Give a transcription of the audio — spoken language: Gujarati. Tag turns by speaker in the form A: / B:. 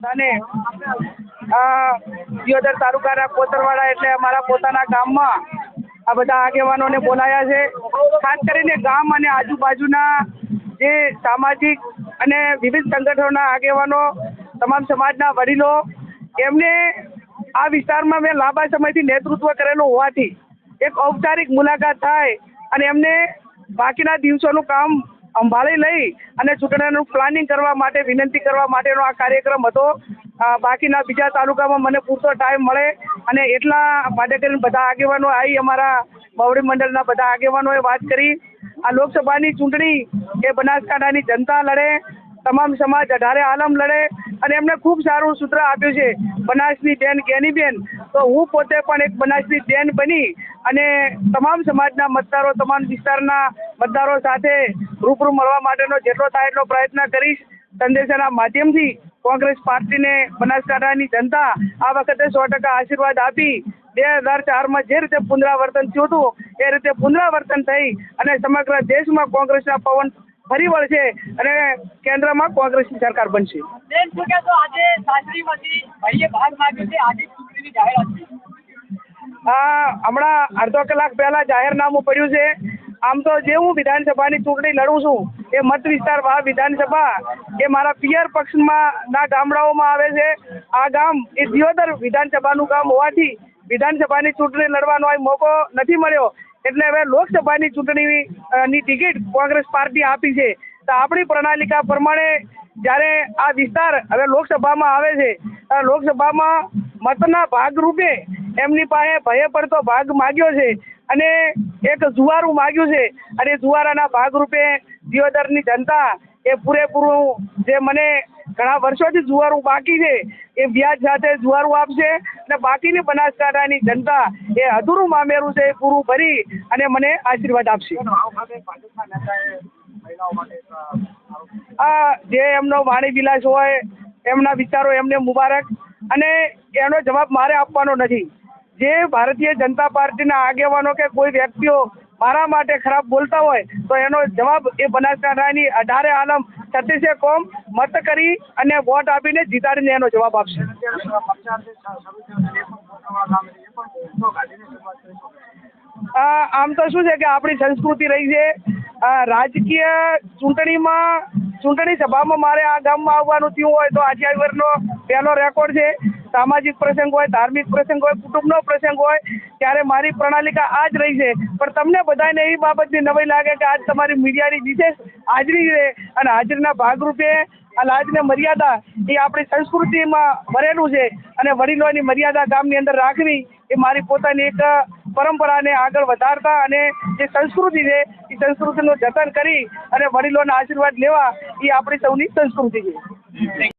A: અને દિયોદર તાલુકાના કોતરવાડા એટલે અમારા પોતાના ગામમાં આ બધા આગેવાનોને બોલાયા છે। ખાસ કરીને ગામ અને આજુબાજુના જે સામાજિક અને વિવિધ સંગઠનોના આગેવાનો, તમામ સમાજના વડીલો, એમને આ વિસ્તારમાં મેં લાંબા સમયથી નેતૃત્વ કરેલું હોવાથી એક ઔપચારિક મુલાકાત થાય અને એમને બાકીના દિવસોનું કામ સંભાળી લઈ અને ચૂંટણીનું પ્લાનિંગ કરવા માટે વિનંતી કરવા માટેનો આ કાર્યક્રમ હતો। બાકીના બીજા તાલુકામાં મને પૂરતો ટાઈમ મળે અને એટલા માટે કરીને બધા આગેવાનો આવી અમારા બાવડી મંડળના બધા આગેવાનોએ વાત કરી। આ લોકસભાની ચૂંટણી એ બનાસકાંઠાની જનતા લડે, તમામ સમાજ 18 આલમ લડે અને એમને ખૂબ સારું સૂત્ર આપ્યું છે, બનાસની બેન કેની બેન। તો હું પોતે પણ એક બનાસની બેન બની અને તમામ સમાજના મતદારો, તમામ વિસ્તારના મતદારો સાથે રૂબરૂ મળવા માટેનો જેટલો થાય એટલો પ્રયત્ન કરીશ। સંદેશાના માધ્યમથી કોંગ્રેસ પાર્ટીને બનાસકાંઠાની જનતા આ વખતે 100% આશીર્વાદ આપી 2004માં જે રીતે પુનરાવર્તન થયું હતું એ રીતે પુનરાવર્તન થઈ અને સમગ્ર દેશમાં કોંગ્રેસના પવન ફરી વળશે અને કેન્દ્રમાં કોંગ્રેસની સરકાર બનશે। હમણાં અડધો કલાક પહેલા જાહેરનામું પડ્યું છે। આમ તો જે હું વિધાનસભાની ચૂંટણી લડું છું એ મત વિસ્તાર વિધાનસભા એ મારા પિયર પક્ષમાં ના ગામડાઓમાં આવે છે। આ ગામ એ દિયોદર વિધાનસભાનું ગામ હોવાથી વિધાનસભાની ચૂંટણી લડવાનો મોકો નથી મળ્યો, એટલે હવે લોકસભાની ચૂંટણીની ટિકિટ કોંગ્રેસ પાર્ટી આપી છે। તો આપણી પ્રણાલિકા પ્રમાણે જ્યારે આ વિસ્તાર હવે લોકસભામાં આવે છે, લોકસભામાં મતના ભાગરૂપે એમની પાસે ભય પડતો ભાગ માગ્યો છે અને એક જુવારું માગ્યું છે અને જુવારાના ભાગરૂપે દિયોદરની જનતા એ પૂરેપૂરું જે મને ઘણા વર્ષોથી જુવારું બાકી છે એ વ્યાજ સાથે જુવારું આપશે અને બાકીની બનાસકાંઠાની જનતા એ અધૂરું મામેરું છે એ પૂરું ભરી અને મને આશીર્વાદ આપશે। જે એમનો વાણી વિલાસ હોય, એમના વિચારો એમને મુબારક, અને એનો જવાબ મારે આપવાનો નથી। જે ભારતીય જનતા પાર્ટીના આગેવાનો કે કોઈ વ્યક્તિઓ મારા માટે ખરાબ બોલતા હોય તો એનો જવાબ એ બનાસકાંઠાની 18 આલમ 36 કોમ મત કરી અને વોટ આપીને જીતાડીને એનો જવાબ આપશે। આમ તો શું છે કે આપણી સંસ્કૃતિ રહી છે, રાજકીય ચૂંટણી સભામાં મારે આ ગામમાં આવવાનું થયું હોય તો આજે વર્ષનો પહેલો રેકોર્ડ છે। સામાજિક પ્રસંગ હોય, ધાર્મિક પ્રસંગ હોય, કુટુંબનો પ્રસંગ હોય ત્યારે મારી પ્રણાલિકા આ જ રહી છે। પણ તમને બધાને એ બાબતની નવાઈ લાગે કે આજ તમારી મીડિયાની વિશેષ હાજરી છે અને હાજરીના ભાગરૂપે આ લાજને મર્યાદા એ આપણી સંસ્કૃતિમાં ભરેલું છે અને વડીલોની મર્યાદા ગામની અંદર રાખવી એ મારી પોતાની એક પરંપરાને આગળ વધારતા અને જે સંસ્કૃતિ છે એ સંસ્કૃતિનું જતન કરી અને વડીલોના આશીર્વાદ લેવા એ આપણી સૌની સંસ્કૃતિ છે।